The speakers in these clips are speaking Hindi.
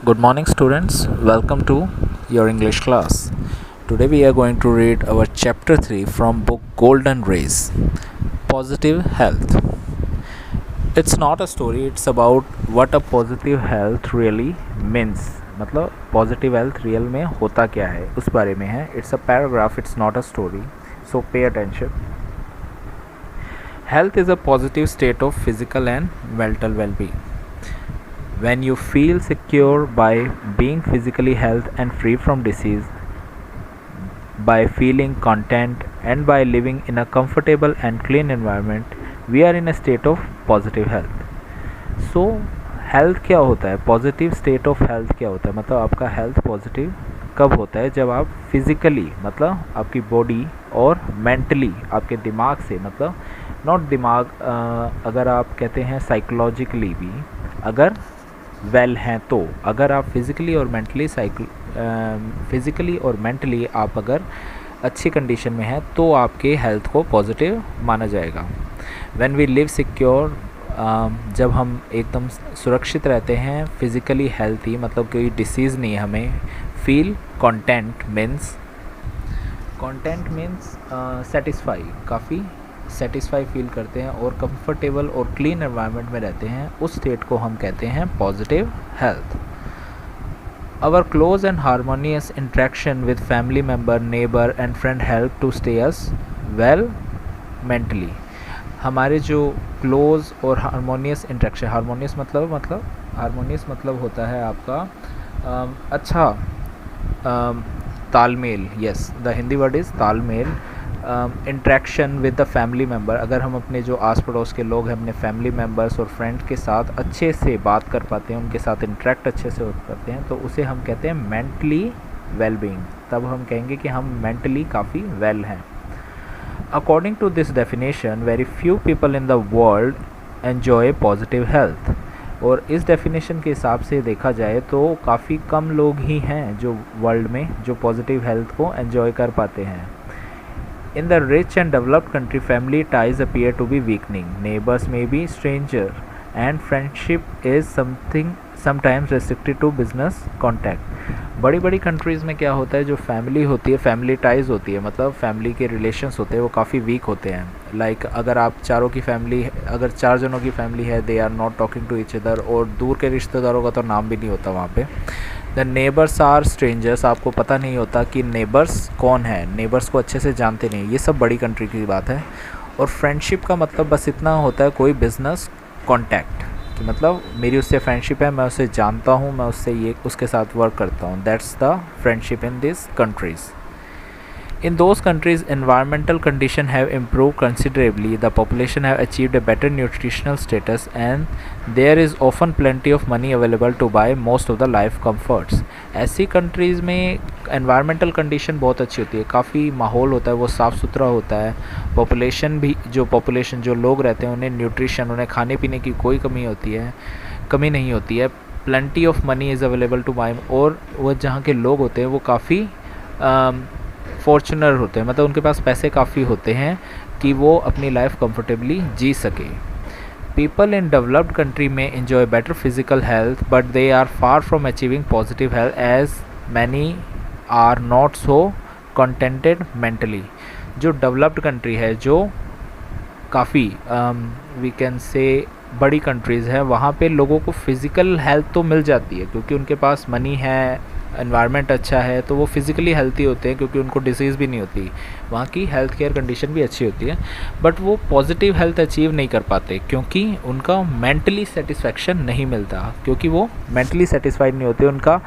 Good morning, students. Welcome to your English class. Today we are going to read our chapter 3 from book Golden Rays. Positive health. It's not a story, it's about what a positive health really means. मतलब positive health real में होता क्या है उस बारे में है. It's a paragraph, it's not a story. So pay attention. Health is a positive state of physical and mental well-being. When you feel secure by being physically healthy and free from disease, by feeling content and by living in a comfortable and clean environment, we are in a state of positive health. So health क्या होता है, पॉजिटिव स्टेट ऑफ हेल्थ क्या होता है, मतलब आपका हेल्थ पॉजिटिव कब होता है, जब आप फिज़िकली मतलब आपकी बॉडी और मेंटली आपके दिमाग से, मतलब नॉट दिमाग, अगर आप कहते हैं साइकोलॉजिकली भी अगर वेल हैं, तो अगर आप फिज़िकली और मेंटली आप अगर अच्छी कंडीशन में हैं तो आपके हेल्थ को पॉजिटिव माना जाएगा. व्हेन वी लिव सिक्योर, जब हम एकदम सुरक्षित रहते हैं, फिज़िकली हेल्थी मतलब कोई डिसीज़ नहीं है हमें. फील कंटेंट मीन्स सेटिस्फाई, काफ़ी सेटिस्फाई फील करते हैं और कंफर्टेबल और क्लीन एनवायरनमेंट में रहते हैं, उस स्टेट को हम कहते हैं positive health. Our close and harmonious interaction with family member, neighbour and friend help to stay us well mentally. हमारे जो क्लोज और हारमोनियस इंट्रैक्शन, हारमोनियस मतलब होता है आपका अच्छा तालमेल. Yes, the Hindi word is talmel. Interaction with the family member, अगर हम अपने जो आस पड़ोस के लोग हैं, अपने फैमिली मेम्बर्स और फ्रेंड के साथ अच्छे से बात कर पाते हैं, उनके साथ इंटरेक्ट अच्छे से हो पाते हैं, तो उसे हम कहते हैं मेंटली वेलबींग. तब हम कहेंगे कि हम मेंटली काफ़ी वेल हैं. According to this definition, very few people in the world enjoy positive health. और इस डेफिनेशन के हिसाब से देखा जाए तो काफ़ी कम लोग ही हैं जो वर्ल्ड में जो पॉजिटिव हेल्थ को एन्जॉय कर पाते हैं. In the rich and developed country, family ties appear to be weakening. Neighbors may be stranger, and friendship is sometimes restricted to business contact. बड़ी बड़ी कंट्रीज़ में क्या होता है, जो फैमिली होती है, फैमिली टाइज़ होती है, मतलब फैमिली के रिलेशंस होते हैं, वो काफ़ी वीक होते हैं. लाइक अगर आप अगर 4 जनों की फैमिली है, they are not talking to each other, और दूर के रिश्तेदारों का तो नाम भी नहीं होता वहाँ पे. द नेबर्स आर स्ट्रेंजर्स, आपको पता नहीं होता कि नेबर्स कौन है, नेबर्स को अच्छे से जानते नहीं. ये सब बड़ी कंट्री की बात है. और फ्रेंडशिप का मतलब बस इतना होता है, कोई बिज़नेस कॉन्टैक्ट, कि मतलब मेरी उससे फ्रेंडशिप है, मैं उसे जानता हूँ, मैं उसके साथ वर्क करता हूँ. That's the friendship in this countries. In those countries, environmental conditions have improved considerably, the population have achieved a better nutritional status, and there is often plenty of money available to buy most of the life comforts. ऐसी कंट्रीज़ में environmental condition बहुत अच्छी होती है, काफ़ी माहौल होता है, वो साफ़ सुथरा होता है. पॉपुलेशन जो लोग रहते हैं, उन्हें न्यूट्रिशन, उन्हें खाने पीने की कोई कमी नहीं होती है. plenty of money is available to buy, और वो जहाँ के लोग होते हैं वो काफ़ी फॉर्चुनर होते हैं, मतलब उनके पास पैसे काफ़ी होते हैं कि वो अपनी लाइफ कंफर्टेबली जी सके. पीपल इन डेवलप्ड कंट्री में enjoy better physical health, but they are far from achieving positive health, as many are not so contented mentally. जो डेवलप्ड कंट्री है, जो काफ़ी वी कैन से बड़ी कंट्रीज़ है, वहाँ पे लोगों को फिज़िकल हेल्थ तो मिल जाती है क्योंकि उनके पास मनी है, एनवायरनमेंट अच्छा है, तो वो फिज़िकली हेल्थी होते हैं क्योंकि उनको डिसीज़ भी नहीं होती, वहाँ की हेल्थ केयर कंडीशन भी अच्छी होती है. बट वो पॉजिटिव हेल्थ अचीव नहीं कर पाते क्योंकि उनका मेंटली सेटिस्फेक्शन नहीं मिलता, क्योंकि वो मेंटली सेटिस्फाइड नहीं होते, उनका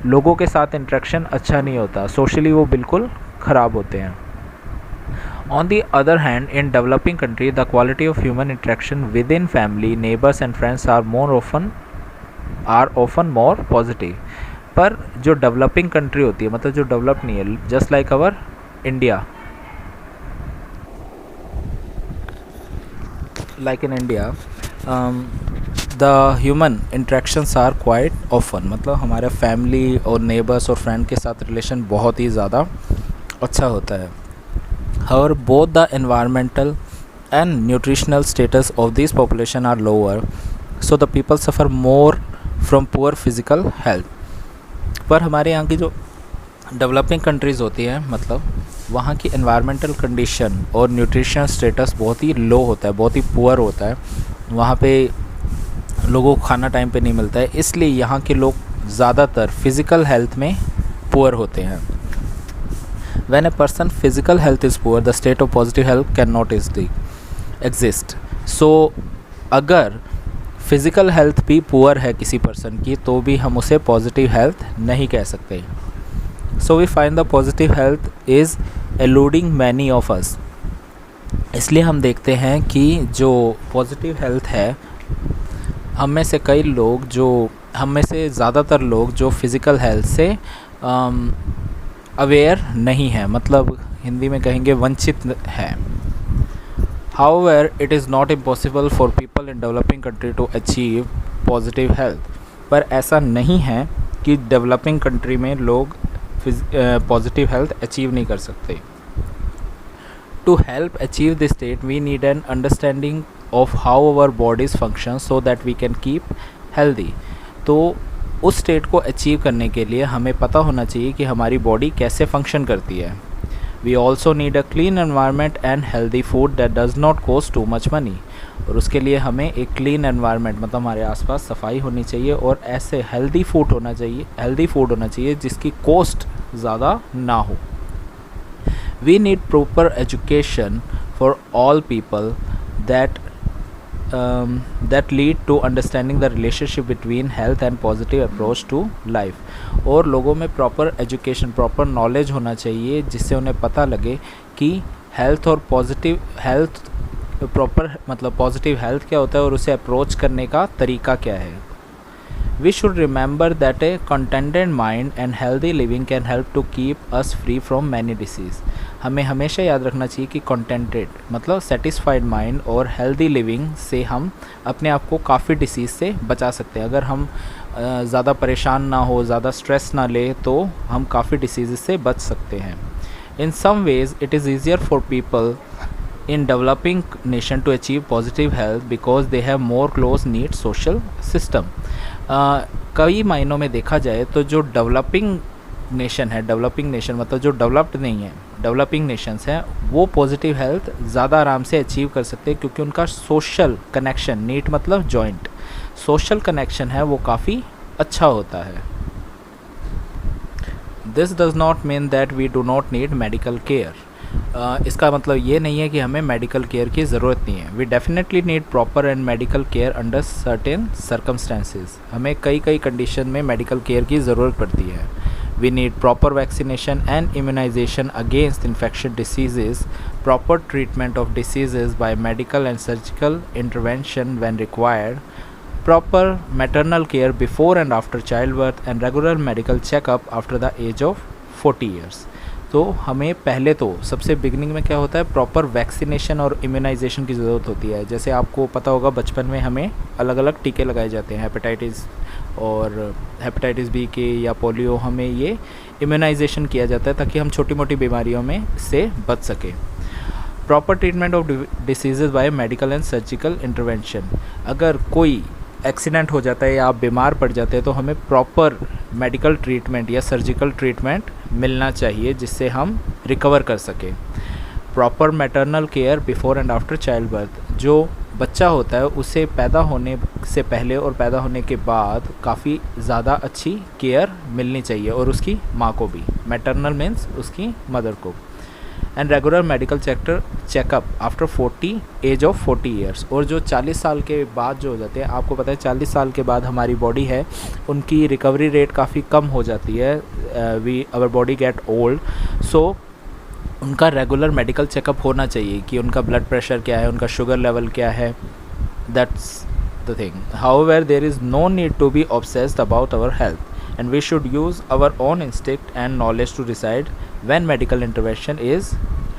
लोगों के साथ इंटरेक्शन अच्छा नहीं होता, सोशली वो बिल्कुल ख़राब होते हैं. On the other hand, in developing country, the quality of human interaction within family, neighbors and friends are often more positive. पर जो डेवलपिंग कंट्री होती है, मतलब जो डेवलप नहीं है, just like our India, like in India the human interactions are quite often, मतलब हमारे फैमिली और नेबर्स और फ्रेंड के साथ रिलेशन बहुत ही ज़्यादा अच्छा होता है. However, both the environmental and nutritional status of this population are lower, so the people suffer more from poor physical health. पर हमारे यहाँ की जो डेवलपिंग कंट्रीज़ होती हैं, मतलब वहाँ की एनवायरमेंटल कंडीशन और न्यूट्रिशन स्टेटस बहुत ही लो होता है, बहुत ही पुअर होता है। वहाँ पे लोगों को खाना टाइम पे नहीं मिलता है, इसलिए यहाँ के लोग ज़्यादातर फिज़िकल हेल्थ में पुअर होते हैं। When a person physical health is poor, the state of positive health cannot exist. So अगर फिज़िकल हेल्थ भी पुअर है किसी पर्सन की, तो भी हम उसे पॉजिटिव हेल्थ नहीं कह सकते। So we find the positive health is eluding many of us. इसलिए हम देखते हैं कि जो पॉजिटिव हेल्थ है, हम में से कई लोग, जो हम में से ज़्यादातर लोग जो फिज़िकल हेल्थ से अवेयर नहीं है, मतलब हिंदी में कहेंगे वंचित है। However, it is not impossible for people in developing country to achieve positive health। पर ऐसा नहीं है कि डेवलपिंग कंट्री में लोग पॉजिटिव हेल्थ अचीव नहीं कर सकते। To help achieve this state, we need an understanding of how our bodies function so that we can keep healthy। तो उस स्टेट को अचीव करने के लिए हमें पता होना चाहिए कि हमारी बॉडी कैसे फंक्शन करती है। We also need a clean environment and healthy food that does not cost too much money। और उसके लिए हमें एक क्लीन एनवायरनमेंट, मतलब हमारे आसपास सफाई होनी चाहिए, और ऐसे हेल्दी फूड होना चाहिए जिसकी कॉस्ट ज़्यादा ना हो। We need proper education for all people that lead to understanding the relationship between health and positive approach to life। और लोगों में प्रॉपर एजुकेशन, प्रॉपर नॉलेज होना चाहिए, जिससे उन्हें पता लगे कि हेल्थ और पॉजिटिव हेल्थ, प्रॉपर मतलब पॉजिटिव हेल्थ क्या होता है और उसे अप्रोच करने का तरीका क्या है। We should remember that a contented mind and healthy living can help to keep us free from many disease। हमें हमेशा याद रखना चाहिए कि contented मतलब satisfied mind और healthy living से हम अपने आप को काफ़ी डिसीज़ से बचा सकते हैं। अगर हम ज़्यादा परेशान ना हो, ज़्यादा स्ट्रेस ना ले, तो हम काफ़ी डिसीज़ से बच सकते हैं। In some ways it is easier for people in developing nation to achieve positive health because they have more close knit social system। कई मायनों में देखा जाए तो जो डेवलपिंग नेशन मतलब जो डेवलप्ड नहीं है, डेवलपिंग नेशंस हैं, वो पॉजिटिव हेल्थ ज़्यादा आराम से अचीव कर सकते हैं, क्योंकि उनका सोशल कनेक्शन, नीट मतलब जॉइंट, सोशल कनेक्शन है वो काफ़ी अच्छा होता है। This does not mean that we do not need medical care. इसका मतलब ये नहीं है कि हमें मेडिकल केयर की ज़रूरत नहीं है। We definitely need proper and medical care under certain circumstances. हमें कई कंडीशन में मेडिकल केयर की ज़रूरत पड़ती है। We need proper vaccination and immunisation against infection diseases, proper treatment of diseases by medical and surgical intervention when required, proper maternal care before and after child birth and regular medical checkup after the age of 40 years. तो हमें पहले तो सबसे बिगनिंग में क्या होता है, प्रॉपर वैक्सीनेशन और इम्यूनाइजेशन की ज़रूरत होती है। जैसे आपको पता होगा बचपन में हमें अलग अलग टीके लगाए जाते हैं, हेपेटाइटिस बी के या पोलियो, हमें ये इम्यूनाइजेशन किया जाता है ताकि हम छोटी मोटी बीमारियों में से बच सकें। Proper treatment of diseases by medical and surgical intervention. अगर कोई एक्सीडेंट हो जाता है या आप बीमार पड़ जाते हैं तो हमें प्रॉपर मेडिकल ट्रीटमेंट या सर्जिकल ट्रीटमेंट मिलना चाहिए, जिससे हम रिकवर कर सकें। Proper maternal care before and after child birth. जो बच्चा होता है उसे पैदा होने से पहले और पैदा होने के बाद काफ़ी ज़्यादा अच्छी केयर मिलनी चाहिए, और उसकी माँ को भी। मैटरनल मीन्स उसकी मदर को। And regular medical checkup after 40 age of 40 years. और जो 40 साल के बाद जो हो जाते हैं, आपको पता है 40 साल के बाद हमारी बॉडी है उनकी रिकवरी रेट काफ़ी कम हो जाती है। आवर बॉडी गेट ओल्ड, सो उनका रेगुलर मेडिकल चेकअप होना चाहिए कि उनका ब्लड प्रेशर क्या है, उनका शुगर लेवल क्या है। That's the thing. However there is no need to be obsessed about our health, and we should use our own instinct and knowledge to decide when medical intervention is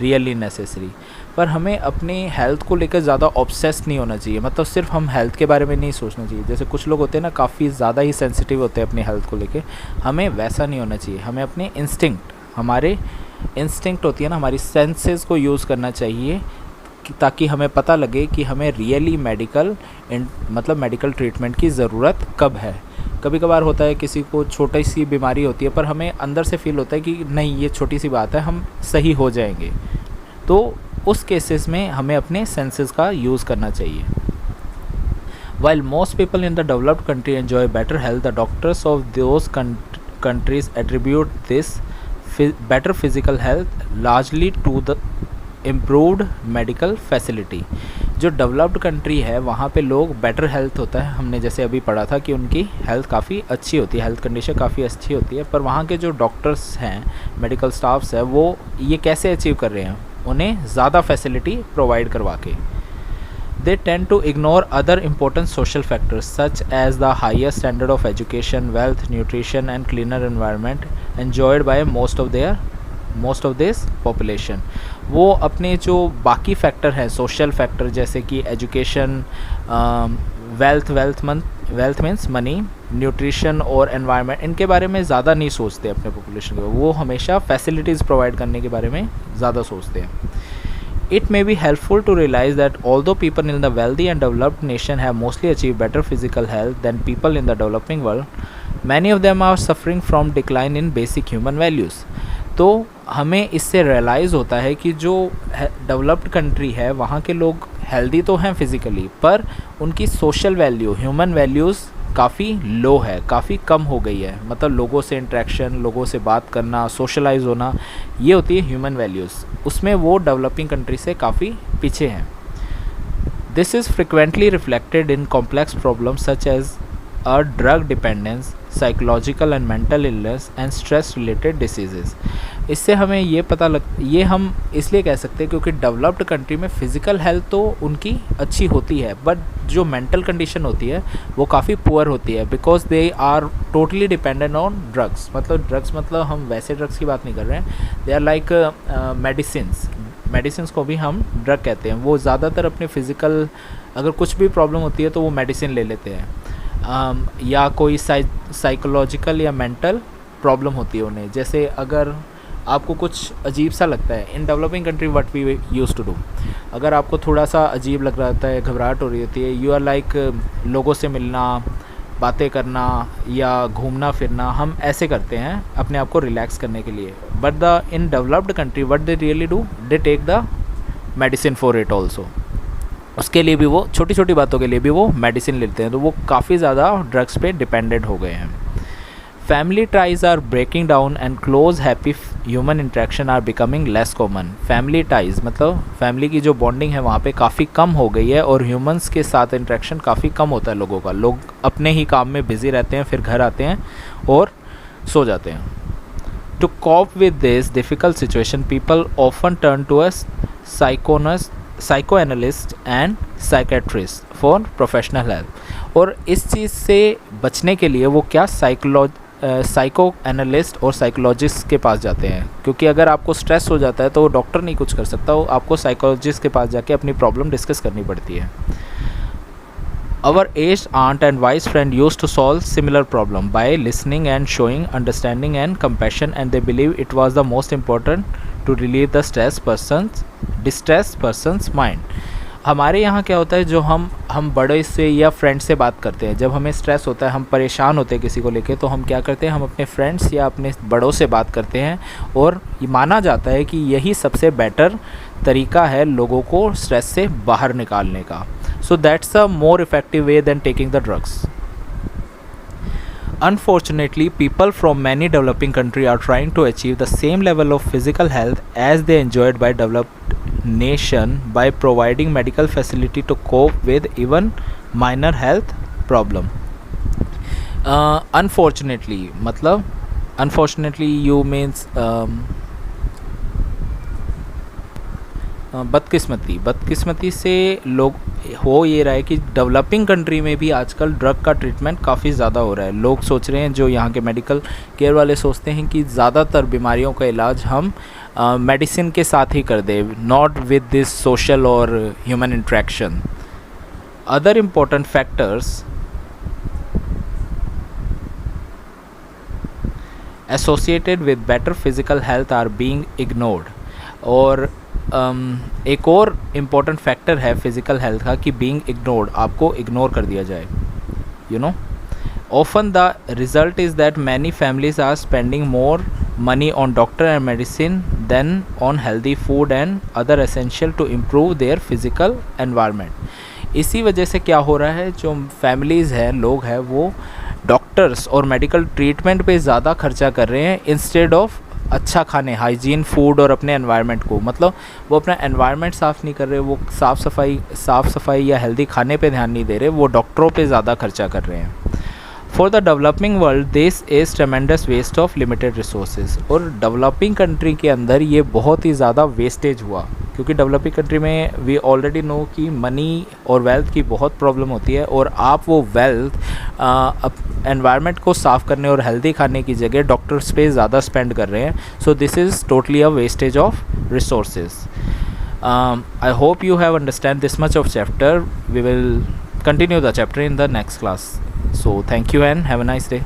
really necessary। पर हमें अपनी हेल्थ को लेकर ज़्यादा ऑब्सेस नहीं होना चाहिए, मतलब सिर्फ हम हेल्थ के बारे में नहीं सोचना चाहिए। जैसे कुछ लोग होते हैं ना, काफ़ी ज़्यादा ही सेंसिटिव होते हैं अपनी हेल्थ को लेकर, हमें वैसा नहीं होना चाहिए। हमें अपने हमारे इंस्टिंक्ट होती है ना, हमारी सेंसेस को यूज़ करना चाहिए, ताकि हमें पता लगे कि हमें रियली मेडिकल ट्रीटमेंट की ज़रूरत कब है। कभी कभार होता है किसी को छोटी सी बीमारी होती है पर हमें अंदर से फील होता है कि नहीं ये छोटी सी बात है, हम सही हो जाएंगे, तो उस केसेस में हमें अपने सेंसेस का यूज़ करना चाहिए. While most people in the developed country enjoy better health, the doctors of those countries attribute this better physical health largely to the improved medical facility. जो डेवलप्ड कंट्री है वहाँ पे लोग बेटर हेल्थ होता है, हमने जैसे अभी पढ़ा था कि उनकी हेल्थ काफ़ी अच्छी होती है, हेल्थ कंडीशन काफ़ी अच्छी होती है, पर वहाँ के जो डॉक्टर्स हैं, मेडिकल स्टाफ्स है, वो ये कैसे अचीव कर रहे हैं, उन्हें ज़्यादा फैसिलिटी प्रोवाइड करवा के. They tend to ignore other important social factors such as the higher standard of education, wealth, nutrition and cleaner environment enjoyed by most of this population. वो अपने जो बाकी फैक्टर हैं, सोशल फैक्टर जैसे कि education, wealth means money, nutrition और एनवायरनमेंट, इनके बारे में ज़्यादा नहीं सोचते अपने पॉपुलेशन को, वो हमेशा फैसिलिटीज़ प्रोवाइड करने के बारे में ज़्यादा सोचते हैं. It may be helpful to realize that although people in the wealthy and developed nation have mostly achieved better physical health than people in the developing world, many of them are suffering from decline in basic human values. तो हमें इससे रियलाइज़ होता है कि जो डेवलप्ड कंट्री है वहाँ के लोग हेल्दी तो हैं फिज़िकली, पर उनकी सोशल वैल्यू, ह्यूमन वैल्यूज़ काफ़ी लो है, काफ़ी कम हो गई है. मतलब लोगों से इंटरेक्शन, लोगों से बात करना, सोशलाइज होना, ये होती है ह्यूमन वैल्यूज़, उसमें वो डेवलपिंग कंट्री से काफ़ी पीछे हैं. This is frequently reflected in complex problems such as a drug dependence, psychological and mental illness and stress related diseases. इससे हमें ये हम इसलिए कह सकते हैं क्योंकि डेवलप्ड कंट्री में फ़िज़िकल हेल्थ तो उनकी अच्छी होती है, बट जो मेंटल कंडीशन होती है वो काफ़ी पुअर होती है, because they are totally dependent on drugs. मतलब हम वैसे ड्रग्स की बात नहीं कर रहे हैं, दे आर लाइक मेडिसिन को भी हम ड्रग कहते हैं. वो ज़्यादातर अपने फ़िज़िकल, अगर कुछ भी प्रॉब्लम होती है तो वो मेडिसिन ले लेते हैं, या कोई साइकोलॉजिकल या मेंटल प्रॉब्लम होती है उन्हें. जैसे अगर आपको कुछ अजीब सा लगता है, in developing country what we use to do, अगर आपको थोड़ा सा अजीब लग रहा होता है, घबराहट हो रही होती है, यू आर लाइक लोगों से मिलना, बातें करना या घूमना फिरना, हम ऐसे करते हैं अपने आप को रिलैक्स करने के लिए. But in developed country what they really do, they take the medicine for it also. उसके लिए भी वो छोटी छोटी बातों के लिए भी वो मेडिसिन लेते हैं, तो वो काफ़ी ज़्यादा ड्रग्स पे डिपेंडेंट हो गए हैं. Family ties are breaking down and close happy human interaction are becoming less common. Family ties मतलब फैमिली की जो बॉन्डिंग है वहाँ पे काफ़ी कम हो गई है और ह्यूमंस के साथ इंट्रैक्शन काफ़ी कम होता है लोगों का. लोग अपने ही काम में बिज़ी रहते हैं, फिर घर आते हैं और सो जाते हैं. To cope with this difficult situation people often turn to a psychoanalyst and psychiatrist for professional help. और इस चीज़ से बचने के लिए वो क्या साइको एनालिस्ट और साइकोलॉजिस्ट के पास जाते हैं, क्योंकि अगर आपको स्ट्रेस हो जाता है तो डॉक्टर नहीं कुछ कर सकता, वो आपको साइकोलॉजिस्ट के पास जाके अपनी प्रॉब्लम डिस्कस करनी पड़ती है. Our aged aunt and wise friend used to solve similar problem by listening and showing understanding and compassion, and they believe it was the most important to relieve the distressed person's mind. हमारे यहाँ क्या होता है, जो हम बड़े से या फ्रेंड से बात करते हैं, जब हमें स्ट्रेस होता है, हम परेशान होते हैं किसी को लेके, तो हम क्या करते हैं, हम अपने फ्रेंड्स या अपने बड़ों से बात करते हैं, और ये माना जाता है कि यही सबसे बेटर तरीका है लोगों को स्ट्रेस से बाहर निकालने का. So that's a more effective way than taking the drugs. Unfortunately, people from many developing countries are trying to achieve the same level of physical health as they enjoyed by developed nation by providing medical facility to cope with even minor health problem. Unfortunately, मतलब unfortunately you means बदकिस्मती से लोग हो ये रहा है कि डेवलपिंग कंट्री में भी आजकल ड्रग का ट्रीटमेंट काफ़ी ज़्यादा हो रहा है. लोग सोच रहे हैं, जो यहाँ के मेडिकल केयर वाले सोचते हैं कि ज़्यादातर बीमारियों का इलाज हम मेडिसिन के साथ ही कर दें, नॉट विद दिस सोशल और human interaction. Other important factors associated with better physical health are being ignored. और एक और इम्पॉर्टेंट फैक्टर है फिज़िकल हेल्थ का कि बीइंग इग्नोर्ड, आपको इग्नोर कर दिया जाए. You know Often the result is that many families are spending more money on doctor and medicine than on healthy food and other essential to improve their physical environment। इसी वजह से क्या हो रहा है, जो फैमिलीज़ हैं, लोग हैं, वो डॉक्टर्स और मेडिकल ट्रीटमेंट पे ज़्यादा खर्चा कर रहे हैं इंस्टेड ऑफ अच्छा खाने, हाइजीन फूड और अपने एनवायरनमेंट को, मतलब वो अपना एनवायरनमेंट साफ़ नहीं कर रहे, वो साफ़ सफाई या हेल्दी खाने पे ध्यान नहीं दे रहे, वो डॉक्टरों पे ज़्यादा खर्चा कर रहे हैं। For the developing world this is tremendous waste of limited resources. और डेवलपिंग कंट्री के अंदर ये बहुत ही ज़्यादा वेस्टेज हुआ, क्योंकि डेवलपिंग कंट्री में वी ऑलरेडी नो कि मनी और वेल्थ की बहुत प्रॉब्लम होती है, और आप वो वेल्थ एनवायरनमेंट को साफ़ करने और हेल्दी खाने की जगह डॉक्टर्स पे ज़्यादा स्पेंड कर रहे हैं। So this is totally a wastage of resources. I hope you have understand this much of chapter. We will continue the chapter in the next class. So thank you and have a nice day.